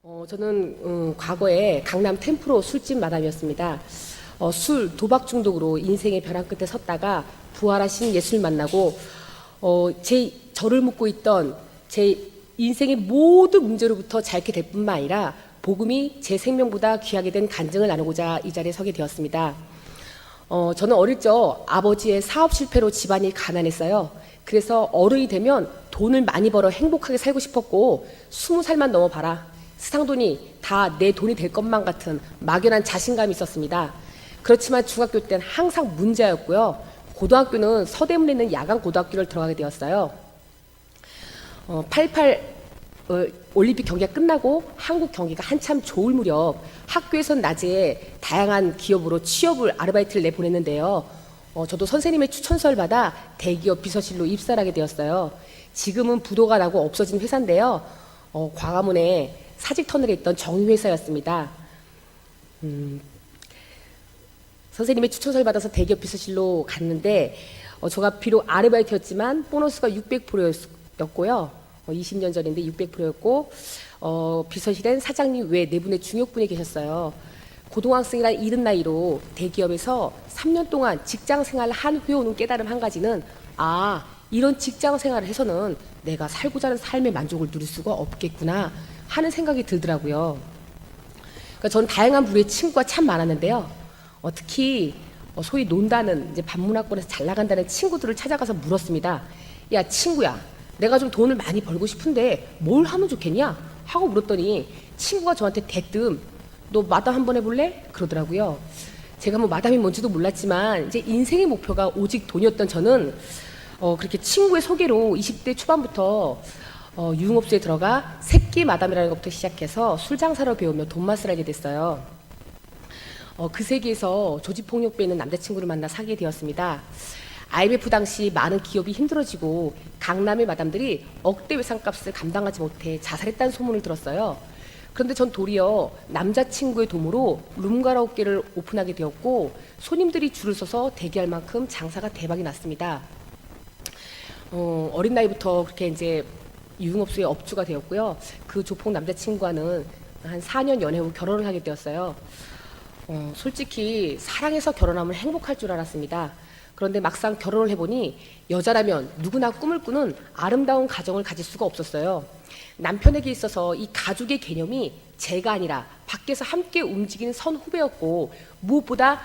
저는 과거에 강남 템프로 술집 마담이었습니다. 술, 도박 중독으로 인생의 벼랑 끝에 섰다가 부활하신 예수를 만나고 저를 묶고 있던 제 인생의 모든 문제로부터 자유케 될 뿐만 아니라 복음이 제 생명보다 귀하게 된 간증을 나누고자 이 자리에 서게 되었습니다. 저는 어릴 적 아버지의 사업 실패로 집안이 가난했어요. 그래서 어른이 되면 돈을 많이 벌어 행복하게 살고 싶었고 20살만 넘어봐라. 세상돈이 다 내 돈이 될 것만 같은 막연한 자신감이 있었습니다. 그렇지만 중학교 때는 항상 문제였고요. 고등학교는 서대문에 있는 야간 고등학교를 들어가게 되었어요. 88 올림픽 경기가 끝나고 한국 경기가 한참 좋을 무렵 학교에선 낮에 다양한 기업으로 취업을 아르바이트를 내보냈는데요. 저도 선생님의 추천서를 받아 대기업 비서실로 입사를 하게 되었어요. 지금은 부도가 나고 없어진 회사인데요. 광화문에 사직 터널에 있던 정유회사였습니다. 선생님의 추천서를 받아서 대기업 비서실로 갔는데 제가 비록 아르바이트였지만 보너스가 600%였고요. 20년 전인데 600%였고 비서실엔 사장님 외 네 분의 중역분이 계셨어요. 고등학생이라 이른 나이로 대기업에서 3년 동안 직장 생활을 한 후에 오는 깨달음 한 가지는 이런 직장 생활을 해서는 내가 살고자 하는 삶의 만족을 누릴 수가 없겠구나 하는 생각이 들더라고요. 그러니까 저는 다양한 부류의 친구가 참 많았는데요. 특히 소위 논다는 이제 반문화권에서 잘 나간다는 친구들을 찾아가서 물었습니다. 야 친구야, 내가 좀 돈을 많이 벌고 싶은데 뭘 하면 좋겠냐? 하고 물었더니 친구가 저한테 대뜸 너 마담 한번 해볼래? 그러더라고요. 제가 뭐 마담이 뭔지도 몰랐지만 이제 인생의 목표가 오직 돈이었던 저는 그렇게 친구의 소개로 20대 초반부터 유흥업소에 들어가 새끼 마담이라는 것부터 시작해서 술 장사를 배우며 돈맛을 알게 됐어요. 그 세계에서 조직폭력배에 있는 남자친구를 만나 사귀게 되었습니다. IMF 당시 많은 기업이 힘들어지고 강남의 마담들이 억대 외상값을 감당하지 못해 자살했다는 소문을 들었어요. 그런데 전 도리어 남자친구의 도움으로 룸가라오케를 오픈하게 되었고 손님들이 줄을 서서 대기할 만큼 장사가 대박이 났습니다. 어린 나이부터 그렇게 이제 유흥업소의 업주가 되었고요. 그 조폭 남자친구와는 한 4년 연애 후 결혼을 하게 되었어요. 솔직히 사랑해서 결혼하면 행복할 줄 알았습니다. 그런데 막상 결혼을 해보니 여자라면 누구나 꿈을 꾸는 아름다운 가정을 가질 수가 없었어요. 남편에게 있어서 이 가족의 개념이 제가 아니라 밖에서 함께 움직이는 선후배였고 무엇보다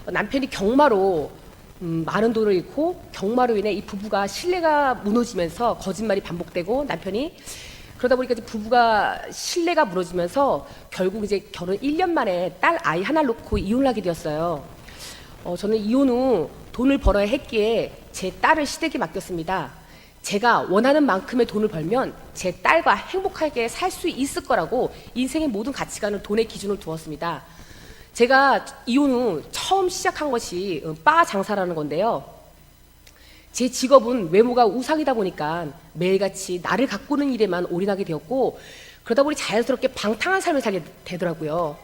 남편이 경마로 많은 돈을 잃고 경마로 인해 이 부부가 신뢰가 무너지면서 거짓말이 반복되고 남편이 그러다 보니까 이제 부부가 신뢰가 무너지면서 결국 이제 결혼 1년 만에 딸 아이 하나를 놓고 이혼을 하게 되었어요. 저는 이혼 후 돈을 벌어야 했기에 제 딸을 시댁에 맡겼습니다. 제가 원하는 만큼의 돈을 벌면 제 딸과 행복하게 살 수 있을 거라고 인생의 모든 가치관을 돈의 기준으로 두었습니다. 제가 이혼 후 처음 시작한 것이 바 장사라는 건데요. 제 직업은 외모가 우상이다 보니까 매일같이 나를 가꾸는 일에만 올인하게 되었고 그러다 보니 자연스럽게 방탕한 삶을 살게 되더라고요.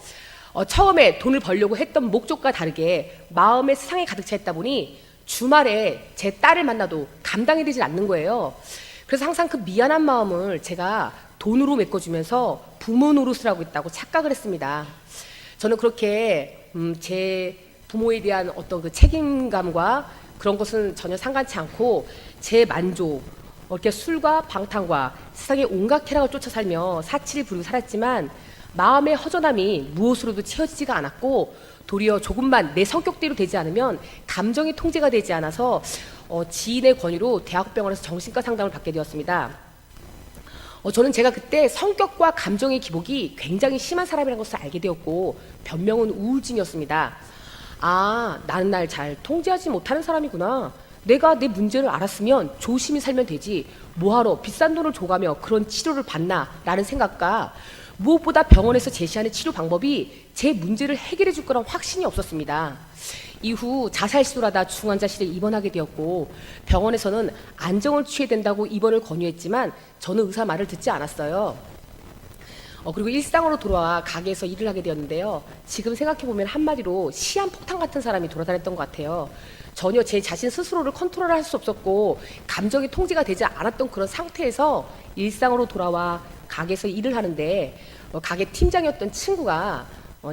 처음에 돈을 벌려고 했던 목적과 다르게 마음의 세상에 가득 차 있다 보니 주말에 제 딸을 만나도 감당이 되질 않는 거예요. 그래서 항상 그 미안한 마음을 제가 돈으로 메꿔주면서 부모 노릇을 하고 있다고 착각을 했습니다. 저는 그렇게 제 부모에 대한 어떤 그 책임감과 그런 것은 전혀 상관치 않고 제 만족, 이렇게 술과 방탕과 세상의 온갖 쾌락을 쫓아 살며 사치를 부리고 살았지만 마음의 허전함이 무엇으로도 채워지지가 않았고 도리어 조금만 내 성격대로 되지 않으면 감정이 통제가 되지 않아서 지인의 권유로 대학병원에서 정신과 상담을 받게 되었습니다. 저는 제가 그때 성격과 감정의 기복이 굉장히 심한 사람이라는 것을 알게 되었고 변명은 우울증이었습니다. 나는 날 잘 통제하지 못하는 사람이구나. 내가 내 문제를 알았으면 조심히 살면 되지. 뭐하러 비싼 돈을 줘가며 그런 치료를 받나 라는 생각과 무엇보다 병원에서 제시하는 치료 방법이 제 문제를 해결해 줄 거란 확신이 없었습니다. 이후 자살 시도를 하다 중환자실에 입원하게 되었고 병원에서는 안정을 취해야 된다고 입원을 권유했지만 저는 의사 말을 듣지 않았어요. 그리고 일상으로 돌아와 가게에서 일을 하게 되었는데요. 지금 생각해보면 한마디로 시한폭탄 같은 사람이 돌아다녔던 것 같아요. 전혀 제 자신 스스로를 컨트롤할 수 없었고 감정이 통제가 되지 않았던 그런 상태에서 일상으로 돌아와 가게에서 일을 하는데 가게 팀장이었던 친구가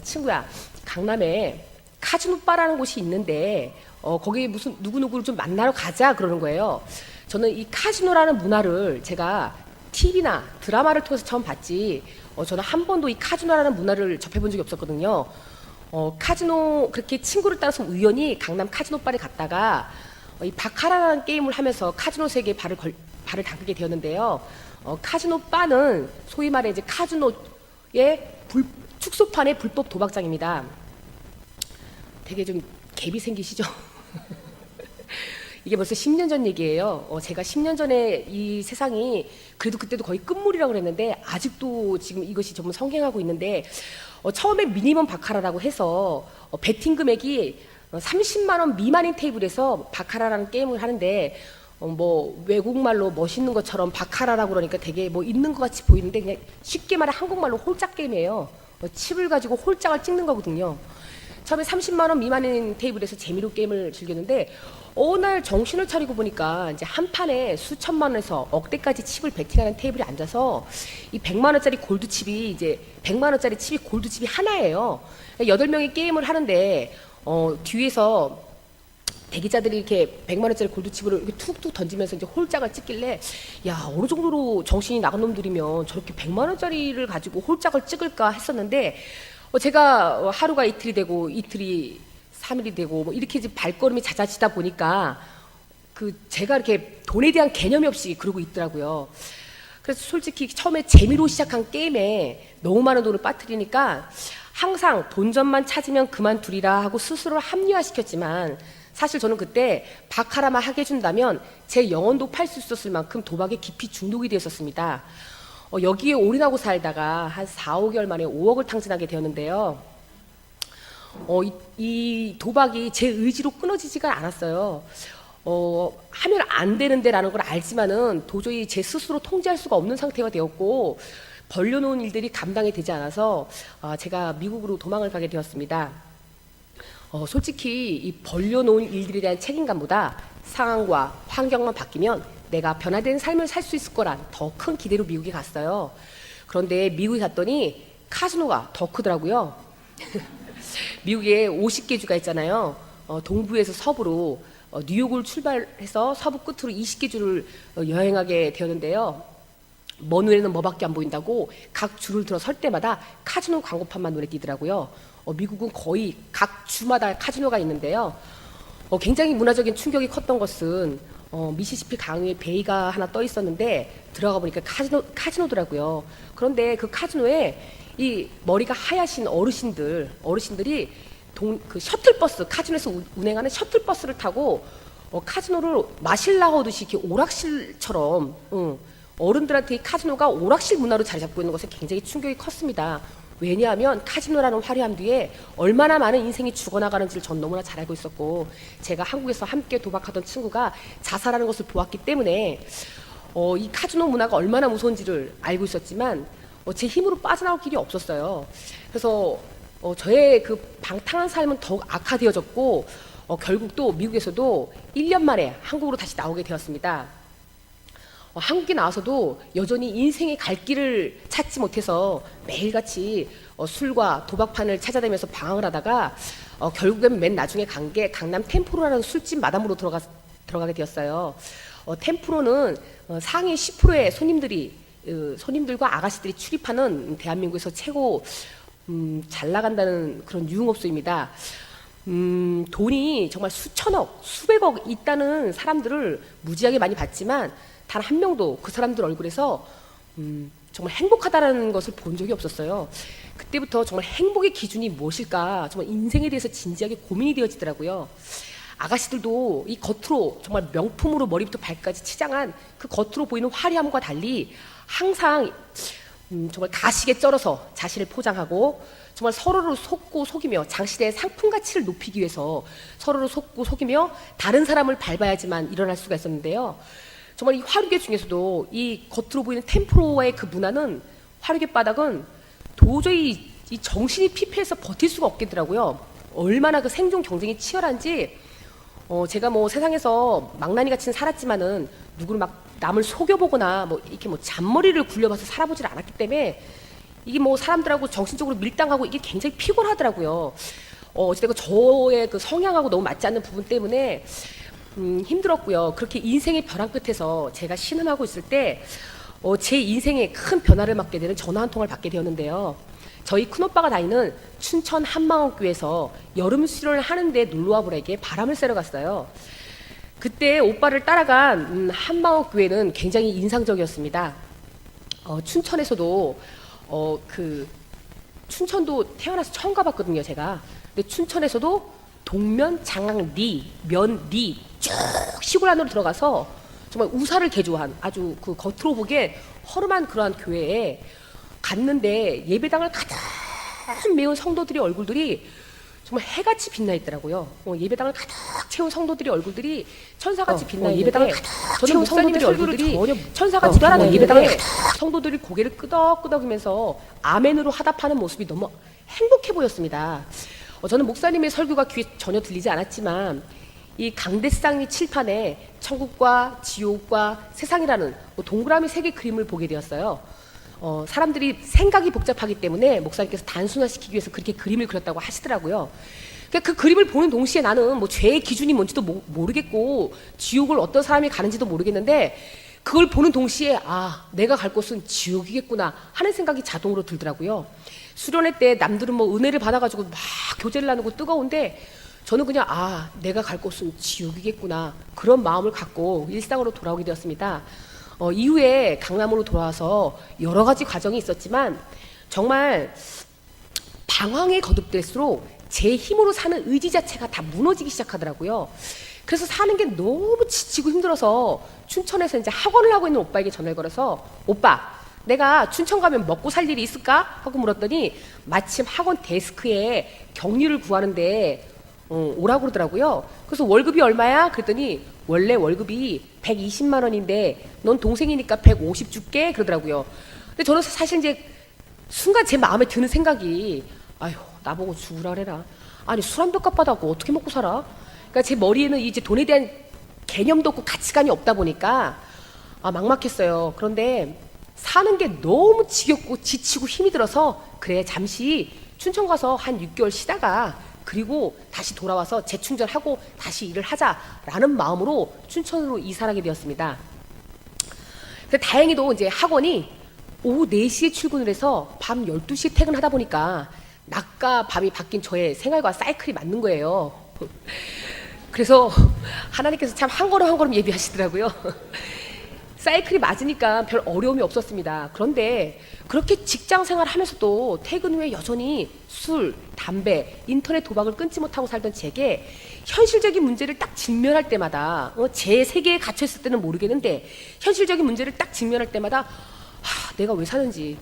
친구야, 강남에 카지노 바라는 곳이 있는데 거기 무슨 누구누구를 좀 만나러 가자 그러는 거예요. 저는 이 카지노라는 문화를 제가 TV나 드라마를 통해서 처음 봤지 저는 한 번도 이 카지노라는 문화를 접해본 적이 없었거든요. 카지노 그렇게 친구를 따라서 우연히 강남 카지노 바에 갔다가 이 바카라라는 게임을 하면서 카지노 세계에 발을 담그게 되었는데요. 카지노 바는 소위 말해 이제 카지노의 축소판의 불법 도박장입니다. 되게 좀 갭이 생기시죠? 이게 벌써 10년 전 얘기예요. 제가 10년 전에 이 세상이 그래도 그때도 거의 끝물이라고 그랬는데 아직도 지금 이것이 정말 성행하고 있는데 처음에 미니멈 바카라라고 해서 베팅 금액이 30만 원 미만인 테이블에서 바카라라는 게임을 하는데 뭐 외국말로 멋있는 것처럼 바카라라고 그러니까 되게 뭐 있는 것 같이 보이는데 그냥 쉽게 말해 한국말로 홀짝 게임이에요. 칩을 가지고 홀짝을 찍는 거거든요. 처음에 30만 원 미만인 테이블에서 재미로 게임을 즐겼는데 어느 날 정신을 차리고 보니까 이제 한 판에 수천만 원에서 억대까지 칩을 베팅하는 테이블에 앉아서 이 100만 원짜리 골드 칩이 이제 100만 원짜리 칩이 골드 칩이 하나예요. 8명이 게임을 하는데 뒤에서 대기자들이 이렇게 100만 원짜리 골드 칩을 이렇게 툭툭 던지면서 이제 홀짝을 찍길래 야, 어느 정도로 정신이 나간 놈들이면 저렇게 100만 원짜리를 가지고 홀짝을 찍을까 했었는데 제가 하루가 이틀이 되고 이틀이 3일이 되고 뭐 이렇게 이제 발걸음이 잦아지다 보니까 제가 이렇게 돈에 대한 개념이 없이 그러고 있더라고요. 그래서 솔직히 처음에 재미로 시작한 게임에 너무 많은 돈을 빠뜨리니까 항상 본전만 찾으면 그만두리라 하고 스스로를 합리화시켰지만 사실 저는 그때 바카라만 하게 해준다면 제 영혼도 팔 수 있었을 만큼 도박에 깊이 중독이 되었습니다. 여기에 올인하고 살다가 한 4, 5개월 만에 5억을 탕진하게 되었는데요. 이 도박이 제 의지로 끊어지지가 않았어요. 하면 안 되는데라는 걸 알지만은 도저히 제 스스로 통제할 수가 없는 상태가 되었고 벌려놓은 일들이 감당이 되지 않아서 제가 미국으로 도망을 가게 되었습니다. 솔직히 이 벌려놓은 일들에 대한 책임감보다 상황과 환경만 바뀌면 내가 변화된 삶을 살 수 있을 거란 더 큰 기대로 미국에 갔어요. 그런데 미국에 갔더니 카지노가 더 크더라고요. 미국에 50개 주가 있잖아요. 동부에서 서부로 뉴욕을 출발해서 서부 끝으로 20개 주를 여행하게 되었는데요. 먼 눈에는 뭐밖에 안 보인다고 각 주를 들어 설 때마다 카지노 광고판만 눈에 띄더라고요. 미국은 거의 각 주마다 카지노가 있는데요. 굉장히 문화적인 충격이 컸던 것은 미시시피 강에 베이가 하나 떠 있었는데 들어가 보니까 카지노더라고요. 그런데 그 카지노에 이 머리가 하얗신 어르신들이 그 셔틀버스, 카지노에서 운행하는 셔틀버스를 타고 카지노를 마실라 하듯이 이렇게 오락실처럼 어른들한테 이 카지노가 오락실 문화로 자리 잡고 있는 것에 굉장히 충격이 컸습니다. 왜냐하면 카지노라는 화려함 뒤에 얼마나 많은 인생이 죽어나가는지를 전 너무나 잘 알고 있었고 제가 한국에서 함께 도박하던 친구가 자살하는 것을 보았기 때문에 이 카지노 문화가 얼마나 무서운지를 알고 있었지만 제 힘으로 빠져나올 길이 없었어요. 그래서 저의 그 방탕한 삶은 더욱 악화되어졌고 결국 또 미국에서도 1년 만에 한국으로 다시 나오게 되었습니다. 한국에 나와서도 여전히 인생의 갈 길을 찾지 못해서 매일같이 술과 도박판을 찾아다니면서 방황을 하다가 결국엔 맨 나중에 간 게 강남 템프로라는 술집 마담으로 들어가게 되었어요. 템프로는 상위 10%의 손님들과 아가씨들이 출입하는 대한민국에서 최고 잘 나간다는 그런 유흥업소입니다. 돈이 정말 수천억, 수백억 있다는 사람들을 무지하게 많이 봤지만 단 한 명도 그 사람들 얼굴에서 정말 행복하다라는 것을 본 적이 없었어요. 그때부터 정말 행복의 기준이 무엇일까 정말 인생에 대해서 진지하게 고민이 되어지더라고요. 아가씨들도 이 겉으로 정말 명품으로 머리부터 발까지 치장한 그 겉으로 보이는 화려함과 달리 항상 정말 가식에 쩔어서 자신을 포장하고 정말 서로를 속고 속이며 장시대의 상품 가치를 높이기 위해서 서로를 속고 속이며 다른 사람을 밟아야지만 일어날 수가 있었는데요. 정말 이 화류계 중에서도 이 겉으로 보이는 템프로의 그 문화는 화류계 바닥은 도저히 이 정신이 피폐해서 버틸 수가 없겠더라고요. 얼마나 그 생존 경쟁이 치열한지 제가 뭐 세상에서 망나니 같이 살았지만은 누구를 막 남을 속여보거나 뭐 이렇게 뭐 잔머리를 굴려봐서 살아보질 않았기 때문에 이게 뭐 사람들하고 정신적으로 밀당하고 이게 굉장히 피곤하더라고요. 어찌됐건 저의 그 성향하고 너무 맞지 않는 부분 때문에 힘들었고요. 그렇게 인생의 벼랑 끝에서 제가 신음하고 있을 때 제 인생에 큰 변화를 맞게 되는 전화 한 통을 받게 되었는데요. 저희 큰오빠가 다니는 춘천 한마음교회에서 여름 수련을 하는데 놀러와 보라에게 바람을 쐬러 갔어요. 그때 오빠를 따라간 한마음교회는 굉장히 인상적이었습니다. 춘천에서도 춘천도 태어나서 처음 가봤거든요, 제가. 근데 춘천에서도 동면, 장항, 리, 면, 리 쭉 시골 안으로 들어가서 정말 우사를 개조한 아주 그 겉으로 보기에 허름한 그러한 교회에 갔는데 예배당을 가득 메운 성도들의 얼굴들이 정말 해같이 빛나 있더라고요. 예배당을 가득 채운 성도들의 얼굴들이 천사같이 빛나 있는데 예배당을 가득 저는 목사님의 얼굴들이 천사같이 빛나 있는데 성도들이 고개를 끄덕끄덕이면서 아멘으로 화답하는 모습이 너무 행복해 보였습니다. 저는 목사님의 설교가 귀에 전혀 들리지 않았지만 이 강대상리 칠판에 천국과 지옥과 세상이라는 동그라미 3개 그림을 보게 되었어요. 사람들이 생각이 복잡하기 때문에 목사님께서 단순화시키기 위해서 그렇게 그림을 그렸다고 하시더라고요. 그러니까 그 그림을 보는 동시에 나는 뭐 죄의 기준이 뭔지도 모르겠고 지옥을 어떤 사람이 가는지도 모르겠는데 그걸 보는 동시에 내가 갈 곳은 지옥이겠구나 하는 생각이 자동으로 들더라고요. 수련회 때 남들은 뭐 은혜를 받아가지고 막 교제를 나누고 뜨거운데 저는 그냥 내가 갈 곳은 지옥이겠구나 그런 마음을 갖고 일상으로 돌아오게 되었습니다. 이후에 강남으로 돌아와서 여러 가지 과정이 있었지만 정말 방황에 거듭될수록 제 힘으로 사는 의지 자체가 다 무너지기 시작하더라고요. 그래서 사는 게 너무 지치고 힘들어서 춘천에서 이제 학원을 하고 있는 오빠에게 전화를 걸어서 오빠 내가 춘천 가면 먹고 살 일이 있을까? 하고 물었더니 마침 학원 데스크에 격리를 구하는데 오라고 그러더라고요. 그래서 월급이 얼마야? 그랬더니 원래 월급이 120만 원인데 넌 동생이니까 150 줄게 그러더라고요. 근데 저는 사실 이제 순간 제 마음에 드는 생각이 나보고 죽으라 그래라. 아니 술 한 벽값 받아고 어떻게 먹고 살아? 그러니까 제 머리에는 이제 돈에 대한 개념도 없고 가치관이 없다 보니까 막막했어요. 그런데 사는 게 너무 지겹고 지치고 힘이 들어서 그래 잠시 춘천 가서 한 6개월 쉬다가 그리고 다시 돌아와서 재충전하고 다시 일을 하자라는 마음으로 춘천으로 이사를 하게 되었습니다. 다행히도 이제 학원이 오후 4시에 출근을 해서 밤 12시에 퇴근하다 보니까 낮과 밤이 바뀐 저의 생활과 사이클이 맞는 거예요. 그래서 하나님께서 참 한 걸음 한 걸음 예비하시더라고요. 사이클이 맞으니까 별 어려움이 없었습니다. 그런데 그렇게 직장 생활하면서도 퇴근 후에 여전히 술, 담배, 인터넷 도박을 끊지 못하고 살던 제게 현실적인 문제를 딱 직면할 때마다 제 세계에 갇혀 있을 때는 모르겠는데 현실적인 문제를 딱 직면할 때마다 내가 왜 사는지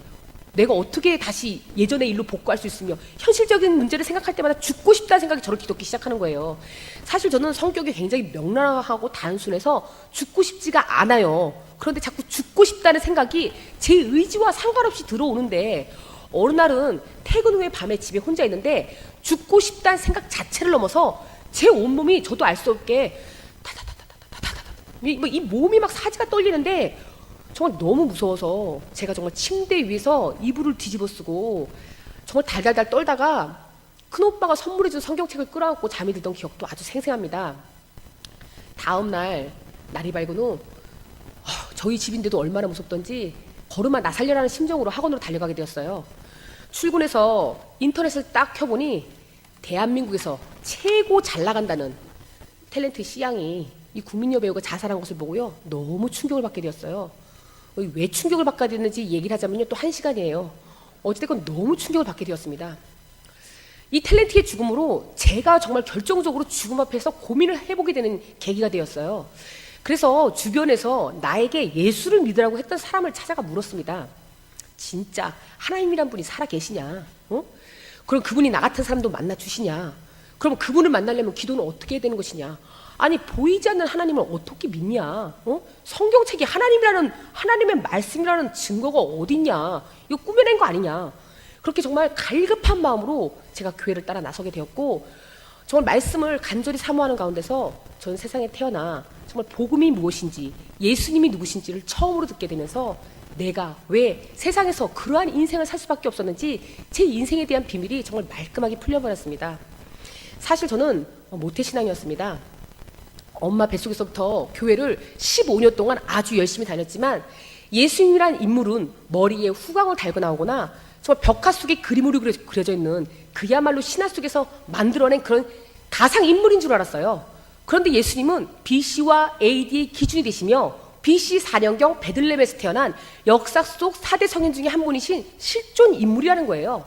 내가 어떻게 다시 예전의 일로 복구할 수 있으며 현실적인 문제를 생각할 때마다 죽고 싶다는 생각이 저를 기독기 시작하는 거예요. 사실 저는 성격이 굉장히 명랑하고 단순해서 죽고 싶지가 않아요. 그런데 자꾸 죽고 싶다는 생각이 제 의지와 상관없이 들어오는데 어느 날은 퇴근 후에 밤에 집에 혼자 있는데 죽고 싶다는 생각 자체를 넘어서 제 온몸이 저도 알 수 없게 이 몸이 막 사지가 떨리는데 정말 너무 무서워서 제가 정말 침대 위에서 이불을 뒤집어 쓰고 정말 달달달 떨다가 큰오빠가 선물해준 성경책을 끌어안고 잠이 들던 기억도 아주 생생합니다. 다음 날이 밝은 후 저희 집인데도 얼마나 무섭던지 걸음아 나 살려라는 심정으로 학원으로 달려가게 되었어요. 출근해서 인터넷을 딱 켜보니 대한민국에서 최고 잘 나간다는 탤런트 C양이 이 국민여 배우가 자살한 것을 보고요 너무 충격을 받게 되었어요. 왜 충격을 받게 됐는지 얘기를 하자면요 또 1시간이에요. 어찌됐건 너무 충격을 받게 되었습니다. 이 탤런트의 죽음으로 제가 정말 결정적으로 죽음 앞에서 고민을 해보게 되는 계기가 되었어요. 그래서 주변에서 나에게 예수를 믿으라고 했던 사람을 찾아가 물었습니다. 진짜 하나님이란 분이 살아 계시냐? 그럼 그분이 나 같은 사람도 만나 주시냐? 그럼 그분을 만나려면 기도는 어떻게 해야 되는 것이냐? 아니 보이지 않는 하나님을 어떻게 믿냐? 성경책이 하나님의 말씀이라는 증거가 어딨냐? 이거 꾸며낸 거 아니냐? 그렇게 정말 갈급한 마음으로 제가 교회를 따라 나서게 되었고 정말 말씀을 간절히 사모하는 가운데서 전 세상에 태어나 정말 복음이 무엇인지, 예수님이 누구신지를 처음으로 듣게 되면서 내가 왜 세상에서 그러한 인생을 살 수밖에 없었는지 제 인생에 대한 비밀이 정말 말끔하게 풀려버렸습니다. 사실 저는 모태신앙이었습니다. 엄마 뱃속에서부터 교회를 15년 동안 아주 열심히 다녔지만 예수님이란 인물은 머리에 후광을 달고 나오거나 정말 벽화 속에 그림으로 그려져 있는 그야말로 신화 속에서 만들어낸 그런 가상 인물인 줄 알았어요. 그런데 예수님은 BC와 AD의 기준이 되시며 BC 4년경 베들레헴에서 태어난 역사 속 4대 성인 중에 한 분이신 실존 인물이라는 거예요.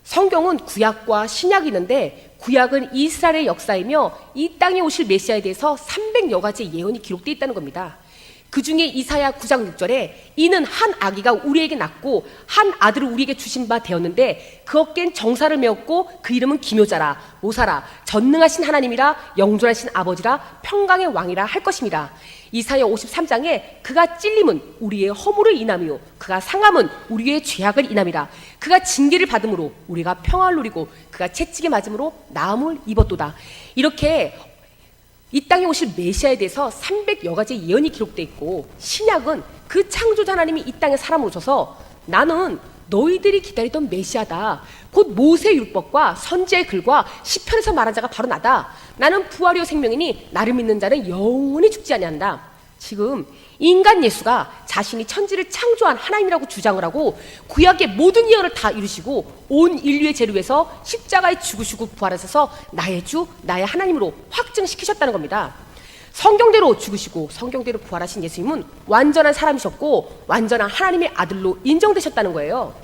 성경은 구약과 신약이 있는데 구약은 이스라엘의 역사이며 이 땅에 오실 메시아에 대해서 300여 가지의 예언이 기록되어 있다는 겁니다. 그 중에 이사야 9장 6절에 이는 한 아기가 우리에게 낳고 한 아들을 우리에게 주신 바 되었는데 그 어깨엔 정사를 메었고 그 이름은 기묘자라 모사라 전능하신 하나님이라 영존하신 아버지라 평강의 왕이라 할 것입니다. 이사야 53장에 그가 찔림은 우리의 허물을 인함이요 그가 상함은 우리의 죄악을 인함이라 그가 징계를 받음으로 우리가 평화를 누리고 그가 채찍에 맞음으로 나음을 입었도다. 이렇게 이 땅에 오실 메시아에 대해서 300여 가지의 예언이 기록되어 있고 신약은 그 창조자 하나님이 이 땅에 사람으로 오셔서 나는 너희들이 기다리던 메시아다. 곧 모세의 율법과 선지의 글과 시편에서 말한 자가 바로 나다. 나는 부활이요 생명이니 나를 믿는 자는 영원히 죽지 아니한다. 지금 인간 예수가 자신이 천지를 창조한 하나님이라고 주장을 하고 구약의 모든 예언을 다 이루시고 온 인류의 죄를 위해서 십자가에 죽으시고 부활하셔서 나의 주, 나의 하나님으로 확증시키셨다는 겁니다. 성경대로 죽으시고 성경대로 부활하신 예수님은 완전한 사람이셨고 완전한 하나님의 아들로 인정되셨다는 거예요.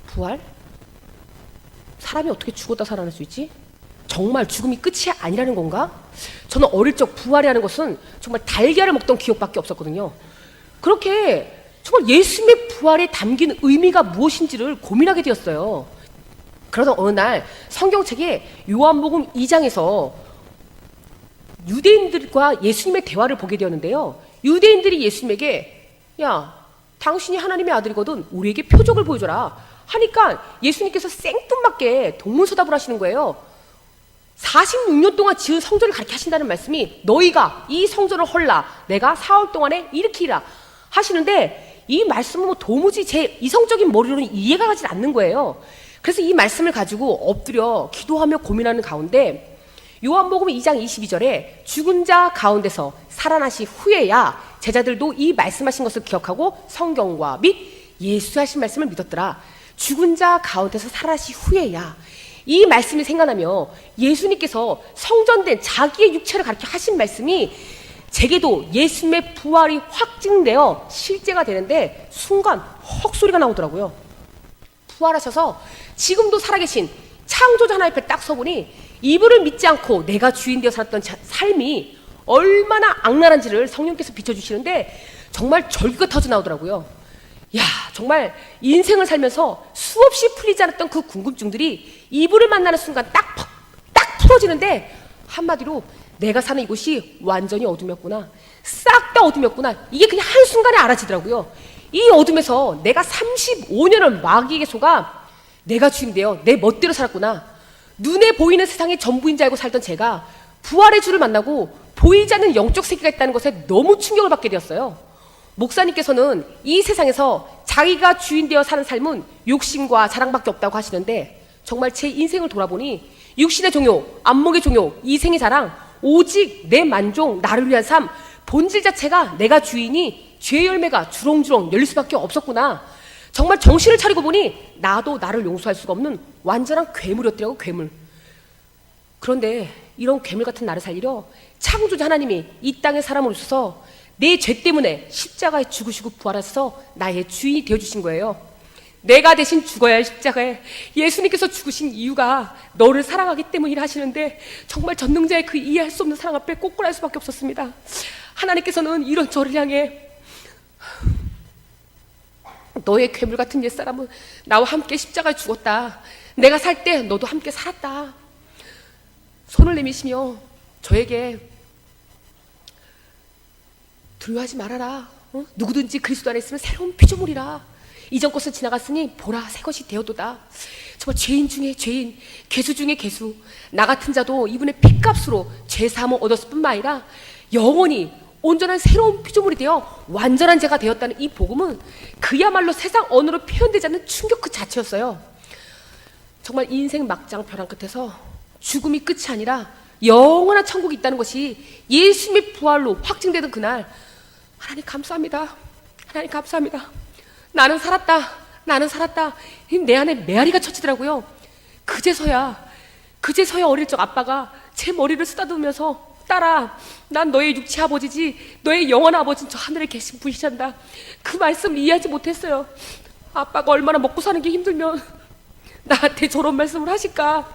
부활? 사람이 어떻게 죽었다 살아날 수 있지? 정말 죽음이 끝이 아니라는 건가? 저는 어릴 적 부활이라는 것은 정말 달걀을 먹던 기억밖에 없었거든요. 그렇게 정말 예수님의 부활에 담긴 의미가 무엇인지를 고민하게 되었어요. 그러던 어느 날 성경책에 요한복음 2장에서 유대인들과 예수님의 대화를 보게 되었는데요. 유대인들이 예수님에게 야, 당신이 하나님의 아들이거든 우리에게 표적을 보여줘라 하니까 예수님께서 생뚱맞게 동문서답을 하시는 거예요. 46년 동안 지은 성전을 가르쳐 하신다는 말씀이 너희가 이 성전을 헐라 내가 4월 동안에 일으키리라 하시는데 이 말씀은 뭐 도무지 제 이성적인 머리로는 이해가 가지 않는 거예요. 그래서 이 말씀을 가지고 엎드려 기도하며 고민하는 가운데 요한복음 2장 22절에 죽은 자 가운데서 살아나신 후에야 제자들도 이 말씀하신 것을 기억하고 성경과 및 예수 하신 말씀을 믿었더라. 죽은 자 가운데서 살아나신 후에야 이 말씀이 생각나며 예수님께서 성전된 자기의 육체를 가르쳐 하신 말씀이 제게도 예수님의 부활이 확증되어 실제가 되는데 순간 헉소리가 나오더라고요. 부활하셔서 지금도 살아계신 창조자 하나님 앞에 딱 서보니 이분을 믿지 않고 내가 주인 되어 살았던 삶이 얼마나 악랄한지를 성령께서 비춰주시는데 정말 절규가 터져 나오더라고요. 야, 정말 인생을 살면서 수없이 풀리지 않았던 그 궁금증들이 이분을 만나는 순간 딱 풀어지는데 한마디로 내가 사는 이곳이 완전히 어둠이었구나. 싹 다 어둠이었구나. 이게 그냥 한순간에 알아지더라고요. 이 어둠에서 내가 35년을 마귀에게 속아 내가 주인되어 내 멋대로 살았구나. 눈에 보이는 세상이 전부인 줄 알고 살던 제가 부활의 주를 만나고 보이지 않는 영적 세계가 있다는 것에 너무 충격을 받게 되었어요. 목사님께서는 이 세상에서 자기가 주인되어 사는 삶은 욕심과 자랑밖에 없다고 하시는데 정말 제 인생을 돌아보니 육신의 종요, 안목의 종요, 이생의 자랑, 오직 내 만족, 나를 위한 삶, 본질 자체가 내가 주인이 죄의 열매가 주렁주렁 열릴 수밖에 없었구나. 정말 정신을 차리고 보니 나도 나를 용서할 수가 없는 완전한 괴물이었더라고, 괴물. 그런데 이런 괴물 같은 나를 살리려 창조자 하나님이 이 땅에 사람을 오셔서 내 죄 때문에 십자가에 죽으시고 부활하셔서 나의 주인이 되어주신 거예요. 내가 대신 죽어야 할 십자가에 예수님께서 죽으신 이유가 너를 사랑하기 때문이라 하시는데 정말 전능자의 그 이해할 수 없는 사랑 앞에 꼬꾸랄 수밖에 없었습니다. 하나님께서는 이런 저를 향해 너의 괴물 같은 옛사람은 나와 함께 십자가에 죽었다. 내가 살 때 너도 함께 살았다. 손을 내미시며 저에게 두려워하지 말아라. 누구든지 그리스도 안에 있으면 새로운 피조물이라. 이전 것은 지나갔으니 보라 새 것이 되었도다. 정말 죄인 중에 죄인, 괴수 중에 괴수, 나 같은 자도 이분의 핏값으로 죄사함을 얻었을 뿐만 아니라 영원히 온전한 새로운 피조물이 되어 완전한 자가 되었다는 이 복음은 그야말로 세상 언어로 표현되지 않는 충격 그 자체였어요. 정말 인생 막장 벼랑 끝에서 죽음이 끝이 아니라 영원한 천국이 있다는 것이 예수님의 부활로 확증되던 그날, 하나님 감사합니다. 하나님 감사합니다. 나는 살았다. 나는 살았다. 내 안에 메아리가 쳐지더라고요. 그제서야 어릴 적 아빠가 제 머리를 쓰다듬으면서 딸아, 난 너의 육체 아버지지 너의 영원한 아버지는 저 하늘에 계신 분이란다. 그 말씀을 이해하지 못했어요. 아빠가 얼마나 먹고 사는 게 힘들면 나한테 저런 말씀을 하실까.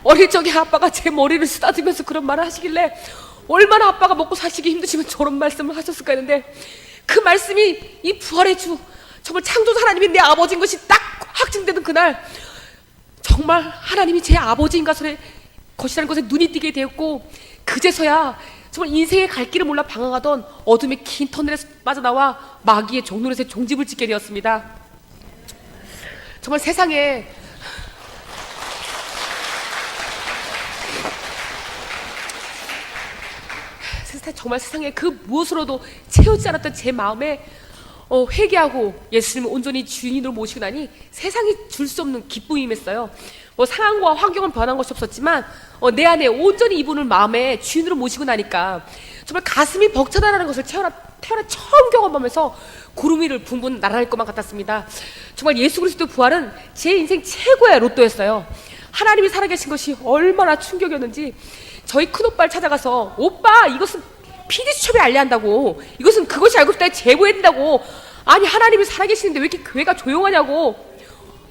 어릴 적에 아빠가 제 머리를 쓰다듬으면서 그런 말을 하시길래 얼마나 아빠가 먹고 사시기 힘드시면 저런 말씀을 하셨을까 했는데, 그 말씀이 이 부활의 주, 정말 창조자 하나님이 내 아버지인 것이 딱 확증되는 그날, 정말 하나님이 제 아버지인 것이라는 것에 눈이 띄게 되었고, 그제서야 정말 인생의 갈 길을 몰라 방황하던 어둠의 긴 터널에서 빠져나와 마귀의 종노릇에 종집을 짓게 되었습니다. 정말 세상에 그 무엇으로도 채우지 않았던 제 마음에 회개하고 예수님을 온전히 주인으로 모시고 나니 세상이 줄 수 없는 기쁨이 임했어요. 상황과 환경은 변한 것이 없었지만 내 안에 온전히 이분을 마음에 주인으로 모시고 나니까 정말 가슴이 벅차다라는 것을 태어나 처음 경험하면서 구름 위를 붕붕 날아갈 것만 같았습니다. 정말 예수 그리스도 부활은 제 인생 최고의 로또였어요. 하나님이 살아계신 것이 얼마나 충격이었는지, 저희 큰오빠를 찾아가서 오빠 이것은 PD수첩에 알려야 한다고, 이것은 그것이 알고 싶다 제보해야 된다고, 아니 하나님이 살아계시는데 왜 이렇게 교회가 조용하냐고,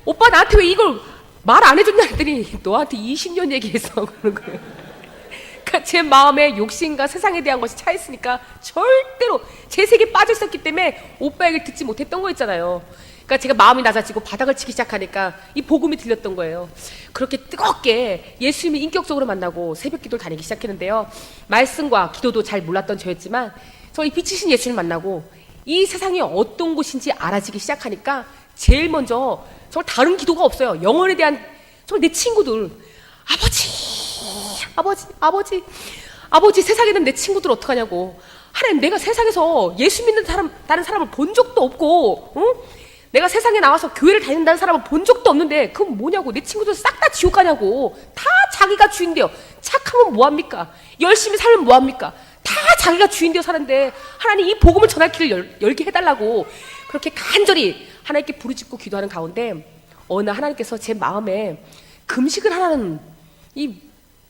오빠 나한테 왜 이걸 말 안 해줬냐 했더니 너한테 20년 얘기했어 그러는 거예요. 그러니까 제 마음에 욕심과 세상에 대한 것이 차 있으니까 절대로 제 세계에 빠져 있었기 때문에 오빠 얘기를 듣지 못했던 거였잖아요. 그러니까 제가 마음이 낮아지고 바닥을 치기 시작하니까 이 복음이 들렸던 거예요. 그렇게 뜨겁게 예수님을 인격적으로 만나고 새벽 기도를 다니기 시작했는데요. 말씀과 기도도 잘 몰랐던 저였지만 이 빛이신 예수님을 만나고 이 세상이 어떤 곳인지 알아지기 시작하니까 제일 먼저 정말 다른 기도가 없어요. 영혼에 대한 정말 내 친구들, 아버지 세상에 있는 내 친구들 어떡하냐고. 하나님, 내가 세상에서 예수 믿는 다른 사람을 본 적도 없고, 응? 내가 세상에 나와서 교회를 다닌다는 사람을 본 적도 없는데 그건 뭐냐고. 내 친구들 싹 다 지옥 가냐고. 다 자기가 주인데요. 착하면 뭐합니까? 열심히 살면 뭐합니까? 다 자기가 주인되어 사는데 하나님 이 복음을 전할 길을 열게 해달라고 그렇게 간절히 하나님께 부르짖고 기도하는 가운데 어느 날 하나님께서 제 마음에 금식을 하라는 이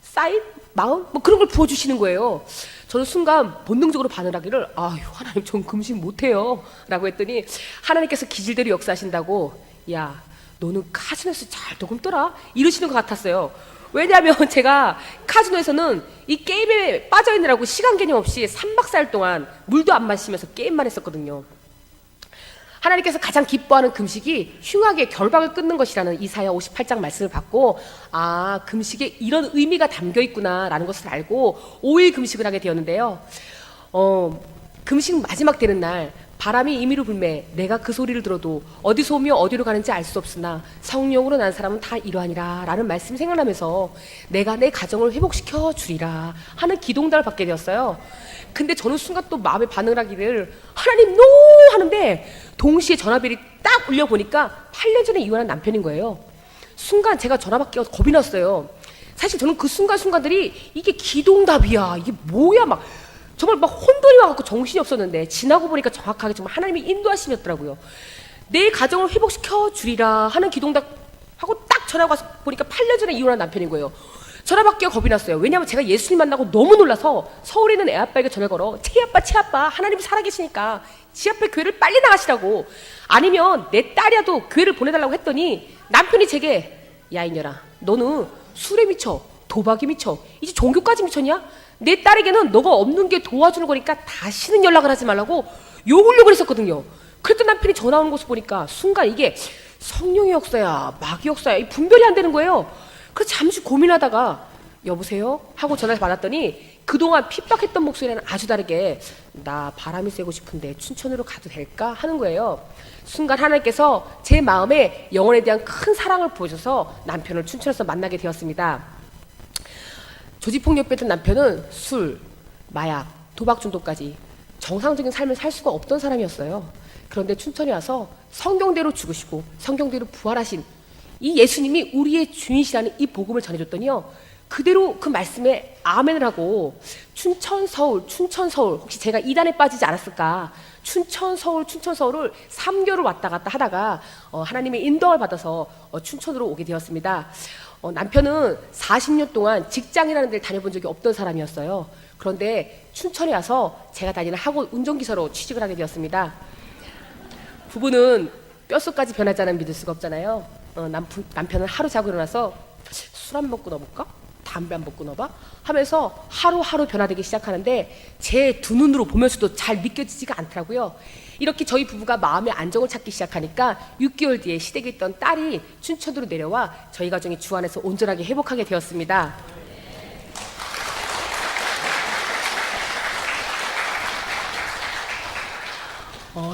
쌓인 마음? 그런 걸 부어주시는 거예요. 저는 순간 본능적으로 반응하기를 아유 하나님 전 금식 못해요 라고 했더니 하나님께서 기질대로 역사하신다고 야 너는 카지노에서 잘 도금떠라 이러시는 것 같았어요. 왜냐하면 제가 카지노에서는 이 게임에 빠져있느라고 시간 개념 없이 3박 4일 동안 물도 안 마시면서 게임만 했었거든요. 하나님께서 가장 기뻐하는 금식이 흉악의 결박을 끊는 것이라는 이사야 58장 말씀을 받고 아 금식에 이런 의미가 담겨 있구나 라는 것을 알고 5일 금식을 하게 되었는데요. 금식 마지막 되는 날 바람이 임의로 불매 내가 그 소리를 들어도 어디서 오며 어디로 가는지 알 수 없으나 성령으로 난 사람은 다 이러하니라 라는 말씀이 생각나면서 내가 내 가정을 회복시켜 주리라 하는 기도응답을 받게 되었어요. 근데 저는 순간 또 마음에 반응을 하기를 하나님 노 하는데 동시에 전화벨이 딱 울려보니까 8년 전에 이혼한 남편인 거예요. 순간 제가 전화 받기가 겁이 났어요. 사실 저는 그 순간순간들이 이게 기도응답이야 이게 뭐야 막 정말 막 혼돈이 와갖고 정신이 없었는데 지나고 보니까 정확하게 정말 하나님이 인도하심이었더라고요. 내 가정을 회복시켜 주리라 하는 기도응답 하고 딱 전화가 와서 보니까 8년 전에 이혼한 남편인 거예요. 전화 받기가 겁이 났어요. 왜냐하면 제가 예수님 만나고 너무 놀라서 서울에 있는 애아빠에게 전화 걸어 채아빠 하나님이 살아계시니까 지 앞에 교회를 빨리 나가시라고 아니면 내 딸이라도 교회를 보내달라고 했더니 남편이 제게 야 이년아 너는 술에 미쳐 도박에 미쳐 이제 종교까지 미쳤냐? 내 딸에게는 너가 없는 게 도와주는 거니까 다시는 연락을 하지 말라고 욕을 했었거든요. 그랬던 남편이 전화 오는 것을 보니까 순간 이게 성령의 역사야 마귀 역사야 분별이 안 되는 거예요. 그래서 잠시 고민하다가 여보세요? 하고 전화를 받았더니 그동안 핍박했던 목소리는 아주 다르게 나 바람이 쐬고 싶은데 춘천으로 가도 될까 하는 거예요. 순간 하나님께서 제 마음에 영혼에 대한 큰 사랑을 보여줘서 남편을 춘천에서 만나게 되었습니다. 조직폭력배던 남편은 술, 마약, 도박 중독까지 정상적인 삶을 살 수가 없던 사람이었어요. 그런데 춘천에 와서 성경대로 죽으시고 성경대로 부활하신 이 예수님이 우리의 주인이시라는 이 복음을 전해줬더니요, 그대로 그 말씀에 아멘을 하고 춘천 서울 혹시 제가 이단에 빠지지 않았을까, 춘천 서울을 3개월을 왔다 갔다 하다가 하나님의 인도를 받아서 춘천으로 오게 되었습니다. 남편은 40년 동안 직장이라는 데를 다녀본 적이 없던 사람이었어요. 그런데 춘천에 와서 제가 다니는 학원 운전기사로 취직을 하게 되었습니다. 부부는 뼛속까지 변하자는 믿을 수가 없잖아요. 남편은 하루 자고 일어나서 술 한 번 끊어볼까? 담배 한 번 끊어봐? 하면서 하루하루 변화되기 시작하는데 제 두 눈으로 보면서도 잘 믿겨지지가 않더라고요. 이렇게 저희 부부가 마음의 안정을 찾기 시작하니까 6개월 뒤에 시댁에 있던 딸이 춘천으로 내려와 저희 가정이 주 안에서 온전하게 회복하게 되었습니다.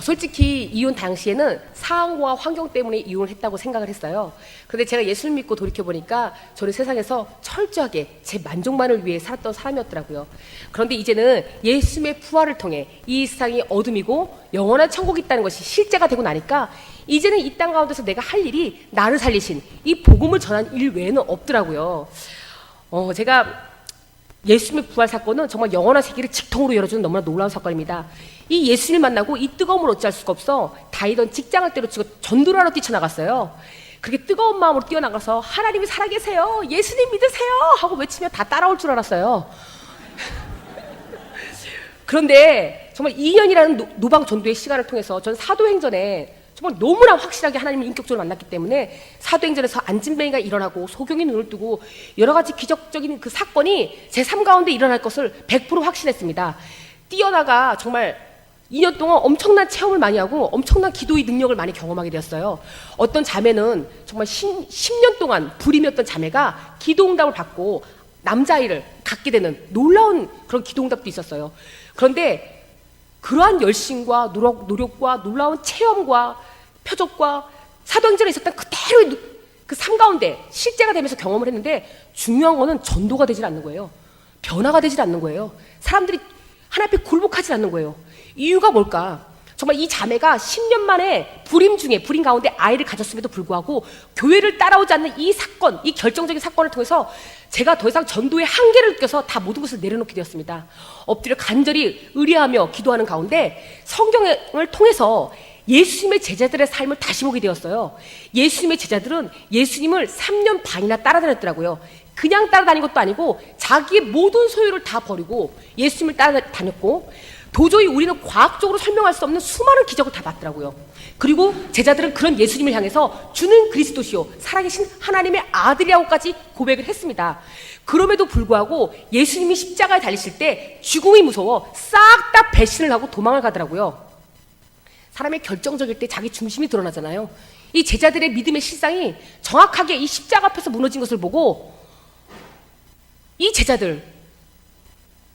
솔직히 이혼 당시에는 상황과 환경 때문에 이혼을 했다고 생각을 했어요. 그런데 제가 예수를 믿고 돌이켜보니까 저는 세상에서 철저하게 제 만족만을 위해 살았던 사람이었더라고요. 그런데 이제는 예수님의 부활을 통해 이 세상이 어둠이고 영원한 천국이 있다는 것이 실제가 되고 나니까 이제는 이 땅 가운데서 내가 할 일이 나를 살리신 이 복음을 전한 일 외에는 없더라고요. 제가 예수님의 부활 사건은 정말 영원한 세계를 직통으로 열어주는 너무나 놀라운 사건입니다. 이 예수님을 만나고 이 뜨거움을 어찌할 수가 없어 다니던 직장을 때려치고 전도를 하러 뛰쳐나갔어요. 그렇게 뜨거운 마음으로 뛰어나가서 하나님이 살아계세요, 예수님 믿으세요 하고 외치며 다 따라올 줄 알았어요. 그런데 정말 2년이라는 노방 전도의 시간을 통해서 전 사도행전에 정말 너무나 확실하게 하나님을 인격적으로 만났기 때문에 사도행전에서 안진뱅이가 일어나고 소경이 눈을 뜨고 여러 가지 기적적인 그 사건이 제 삶 가운데 일어날 것을 100% 확신했습니다. 뛰어나가 정말 2년 동안 엄청난 체험을 많이 하고 엄청난 기도의 능력을 많이 경험하게 되었어요. 어떤 자매는 정말 10년 동안 불임이었던 자매가 기도응답을 받고 남자아이를 갖게 되는 놀라운 그런 기도응답도 있었어요. 그런데 그러한 열심과 노력과 놀라운 체험과 표적과 사도행전에 있었던 그대로의 그 삶 가운데 실제가 되면서 경험을 했는데 중요한 거는 전도가 되질 않는 거예요. 변화가 되질 않는 거예요. 사람들이 하나님 앞에 굴복하지 않는 거예요. 이유가 뭘까? 정말 이 자매가 10년 만에 불임 가운데 아이를 가졌음에도 불구하고 교회를 따라오지 않는 이 사건, 이 결정적인 사건을 통해서 제가 더 이상 전도의 한계를 느껴서 다 모든 것을 내려놓게 되었습니다. 엎드려 간절히 의뢰하며 기도하는 가운데 성경을 통해서 예수님의 제자들의 삶을 다시 보게 되었어요. 예수님의 제자들은 예수님을 3년 반이나 따라다녔더라고요. 그냥 따라다닌 것도 아니고 자기의 모든 소유를 다 버리고 예수님을 따라다녔고, 도저히 우리는 과학적으로 설명할 수 없는 수많은 기적을 다 봤더라고요. 그리고 제자들은 그런 예수님을 향해서 주는 그리스도시요 살아계신 하나님의 아들이라고까지 고백을 했습니다. 그럼에도 불구하고 예수님이 십자가에 달리실 때 죽음이 무서워 싹 다 배신을 하고 도망을 가더라고요. 사람의 결정적일 때 자기 중심이 드러나잖아요. 이 제자들의 믿음의 실상이 정확하게 이 십자가 앞에서 무너진 것을 보고 이 제자들,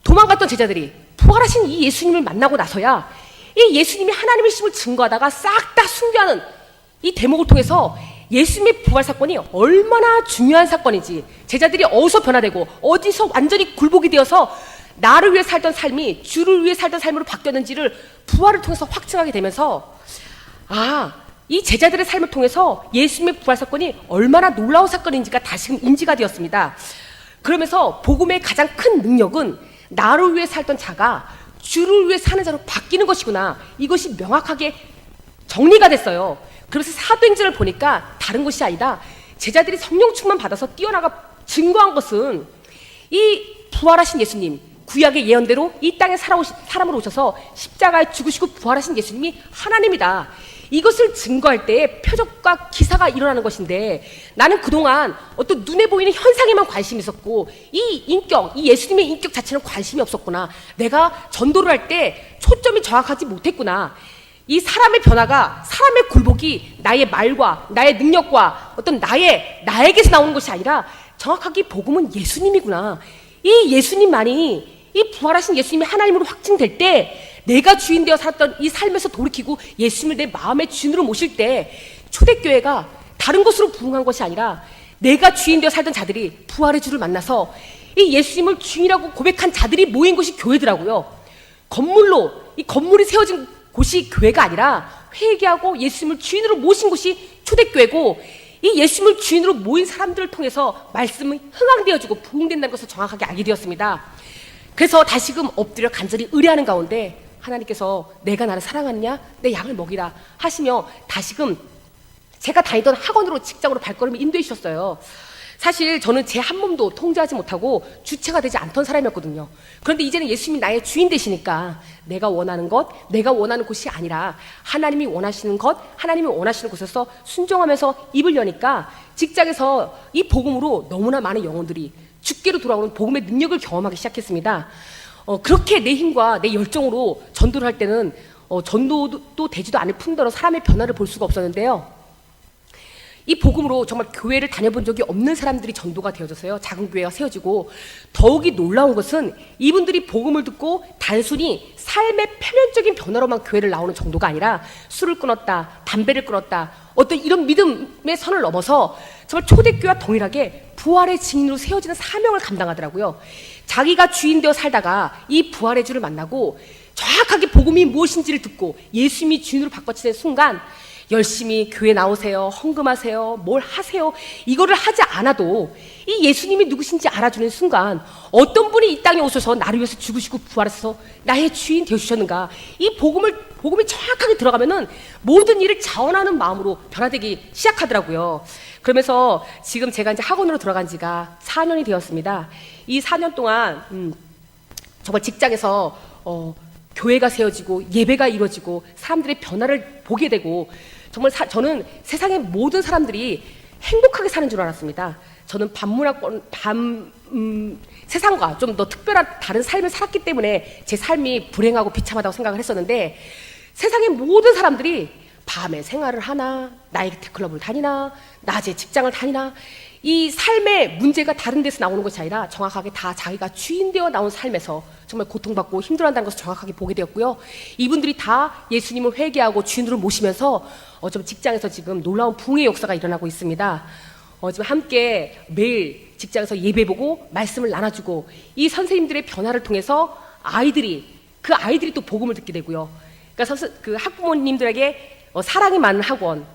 도망갔던 제자들이 부활하신 이 예수님을 만나고 나서야 이 예수님이 하나님이심을 증거하다가 싹 다 순교하는 이 대목을 통해서 예수님의 부활 사건이 얼마나 중요한 사건인지, 제자들이 어디서 변화되고 어디서 완전히 굴복이 되어서 나를 위해 살던 삶이 주를 위해 살던 삶으로 바뀌었는지를 부활을 통해서 확증하게 되면서, 이 제자들의 삶을 통해서 예수님의 부활 사건이 얼마나 놀라운 사건인지가 다시금 인지가 되었습니다. 그러면서 복음의 가장 큰 능력은 나를 위해 살던 자가 주를 위해 사는 자로 바뀌는 것이구나, 이것이 명확하게 정리가 됐어요. 그래서 사도행전을 보니까 다른 것이 아니다, 제자들이 성령 충만 받아서 뛰어나가 증거한 것은 이 부활하신 예수님, 구약의 예언대로 이 땅에 사람으로 오셔서 십자가에 죽으시고 부활하신 예수님이 하나님이다, 이것을 증거할 때 표적과 기사가 일어나는 것인데, 나는 그동안 어떤 눈에 보이는 현상에만 관심이 있었고 이 인격, 이 예수님의 인격 자체는 관심이 없었구나, 내가 전도를 할 때 초점이 정확하지 못했구나, 이 사람의 변화가, 사람의 굴복이 나의 말과 나의 능력과 어떤 나에게서 나오는 것이 아니라 정확하게 복음은 예수님이구나, 이 예수님만이 이 부활하신 예수님이 하나님으로 확증될 때, 내가 주인 되어 살았던 이 삶에서 돌이키고 예수님을 내 마음의 주인으로 모실 때, 초대교회가 다른 것으로 부흥한 것이 아니라 내가 주인 되어 살던 자들이 부활의 주를 만나서 이 예수님을 주인이라고 고백한 자들이 모인 곳이 교회더라고요. 이 건물이 세워진 곳이 교회가 아니라 회개하고 예수님을 주인으로 모신 곳이 초대교회고, 이 예수님을 주인으로 모인 사람들을 통해서 말씀이 흥황되어지고 부흥된다는 것을 정확하게 알게 되었습니다. 그래서 다시금 엎드려 간절히 의뢰하는 가운데 하나님께서 내가 나를 사랑하느냐? 내 양을 먹이라 하시며 다시금 제가 다니던 학원으로 직장으로 발걸음을 인도해 주셨어요. 사실 저는 제 한 몸도 통제하지 못하고 주체가 되지 않던 사람이었거든요. 그런데 이제는 예수님이 나의 주인 되시니까 내가 원하는 것, 내가 원하는 곳이 아니라 하나님이 원하시는 것, 하나님이 원하시는 곳에서 순종하면서 입을 여니까 직장에서 이 복음으로 너무나 많은 영혼들이 주께로 돌아오는 복음의 능력을 경험하기 시작했습니다. 그렇게 내 힘과 내 열정으로 전도를 할 때는 전도도 되지도 않을 뿐더러 사람의 변화를 볼 수가 없었는데요. 이 복음으로 정말 교회를 다녀본 적이 없는 사람들이 전도가 되어져서요, 작은 교회가 세워지고, 더욱이 놀라운 것은 이분들이 복음을 듣고 단순히 삶의 표면적인 변화로만 교회를 나오는 정도가 아니라 술을 끊었다, 담배를 끊었다, 어떤 이런 믿음의 선을 넘어서 정말 초대교회와 동일하게 부활의 증인으로 세워지는 사명을 감당하더라고요. 자기가 주인 되어 살다가 이 부활의 주를 만나고 정확하게 복음이 무엇인지를 듣고 예수님이 주인으로 바꿔치는 순간 열심히 교회 나오세요, 헌금하세요, 뭘 하세요, 이거를 하지 않아도 이 예수님이 누구신지 알아주는 순간 어떤 분이 이 땅에 오셔서 나를 위해서 죽으시고 부활하셔서 나의 주인 되어주셨는가, 이 복음이 정확하게 들어가면은 모든 일을 자원하는 마음으로 변화되기 시작하더라고요. 그러면서 지금 제가 이제 학원으로 들어간 지가 4년이 되었습니다. 이 4년 동안 정말 직장에서 교회가 세워지고 예배가 이루어지고 사람들의 변화를 보게 되고, 정말 저는 세상의 모든 사람들이 행복하게 사는 줄 알았습니다. 저는 세상과 좀 더 특별한 다른 삶을 살았기 때문에 제 삶이 불행하고 비참하다고 생각을 했었는데, 세상의 모든 사람들이 밤에 생활을 하나, 나이트클럽을 다니나, 낮에 직장을 다니나, 이 삶의 문제가 다른 데서 나오는 것이 아니라 정확하게 다 자기가 주인 되어 나온 삶에서 정말 고통받고 힘들어한다는 것을 정확하게 보게 되었고요. 이분들이 다 예수님을 회개하고 주인으로 모시면서 좀 직장에서 지금 놀라운 부흥의 역사가 일어나고 있습니다. 지금 함께 매일 직장에서 예배 보고 말씀을 나눠주고, 이 선생님들의 변화를 통해서 아이들이 또 복음을 듣게 되고요. 그러니까 그 학부모님들에게 사랑이 많은 학원,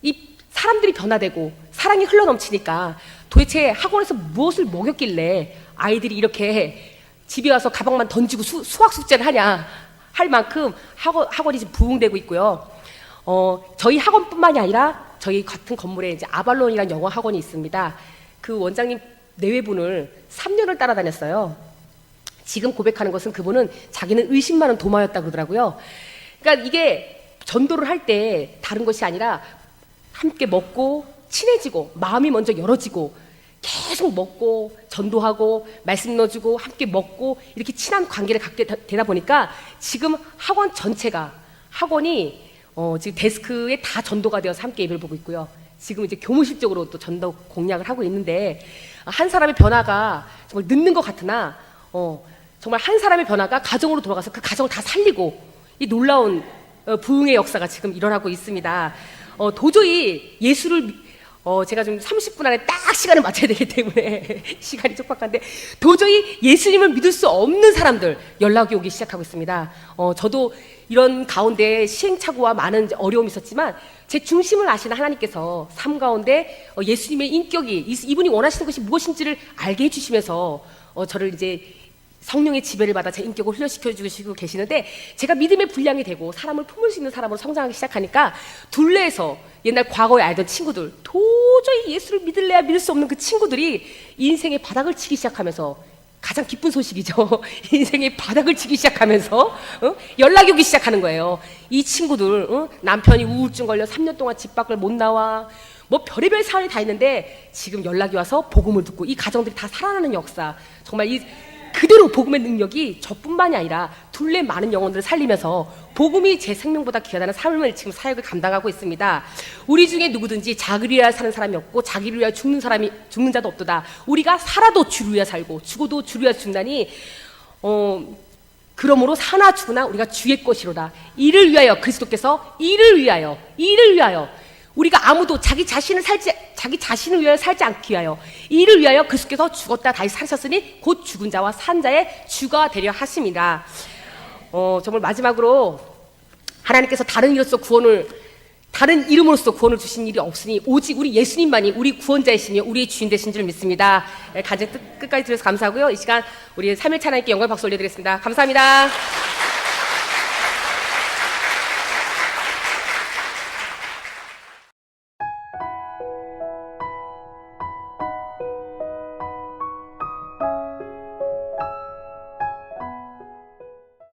이 사람들이 변화되고 사랑이 흘러넘치니까 도대체 학원에서 무엇을 먹였길래 아이들이 이렇게 집에 와서 가방만 던지고 수학 숙제를 하냐 할 만큼 학원이 지금 부흥되고 있고요. 저희 학원뿐만이 아니라 저희 같은 건물에 이제 아발론이라는 영어 학원이 있습니다. 그 원장님 내외분을 3년을 따라다녔어요. 지금 고백하는 것은 그분은 자기는 의심 많은 도마였다 그러더라고요. 그러니까 이게 전도를 할 때 다른 것이 아니라 함께 먹고 친해지고 마음이 먼저 열어지고 계속 먹고 전도하고 말씀 넣어주고 함께 먹고 이렇게 친한 관계를 갖게 되다 보니까 지금 학원 전체가, 학원이 지금 데스크에 다 전도가 되어서 함께 예배를 보고 있고요. 지금 이제 교무실적으로 또 전도 공략을 하고 있는데, 한 사람의 변화가 정말 늦는 것 같으나 정말 한 사람의 변화가 가정으로 돌아가서 그 가정을 다 살리고 이 놀라운 부흥의 역사가 지금 일어나고 있습니다. 도저히 예수를 제가 좀 30분 안에 딱 시간을 맞춰야 되기 때문에 시간이 촉박한데, 도저히 예수님을 믿을 수 없는 사람들 연락이 오기 시작하고 있습니다. 저도 이런 가운데 시행착오와 많은 어려움이 있었지만 제 중심을 아시는 하나님께서 삶 가운데 예수님의 인격이, 이분이 원하시는 것이 무엇인지를 알게 해주시면서 저를 이제 성령의 지배를 받아 제 인격을 훈련시켜 주시고 계시는데, 제가 믿음의 분량이 되고 사람을 품을 수 있는 사람으로 성장하기 시작하니까 둘레에서 옛날 과거에 알던 친구들, 도저히 예수를 믿을래야 믿을 수 없는 그 친구들이 인생의 바닥을 치기 시작하면서, 가장 기쁜 소식이죠. 인생의 바닥을 치기 시작하면서 연락이 오기 시작하는 거예요. 이 친구들 남편이 우울증 걸려 3년 동안 집 밖을 못 나와, 뭐 별의별 사안이 다 있는데 지금 연락이 와서 복음을 듣고 이 가정들이 다 살아나는 역사, 정말 이 그대로 복음의 능력이 저뿐만이 아니라 둘레 많은 영혼들을 살리면서 복음이 제 생명보다 귀하다는 삶을 지금 사역을 감당하고 있습니다. 우리 중에 누구든지 자기를 위하여 사는 사람이 없고 자기를 위하여 죽는 자도 없도다. 우리가 살아도 주를 위하여 살고 죽어도 주를 위하여 죽나니, 그러므로 사나 죽으나 우리가 주의 것이로다. 이를 위하여 그리스도께서 이를 위하여 우리가 아무도 자기 자신을 위하여 살지 않기 위하여 이를 위하여 그리스도께서 죽었다 다시 살으셨으니 곧 죽은 자와 산 자의 주가 되려 하십니다. 정말 마지막으로 하나님께서 다른 이름으로서 구원을 주신 일이 없으니 오직 우리 예수님만이 우리 구원자이시며 우리의 주인 되신 줄 믿습니다. 간증 끝까지 들어서 감사하고요. 이 시간 우리 3일차 하나님께 영광 박수 올려드리겠습니다. 감사합니다.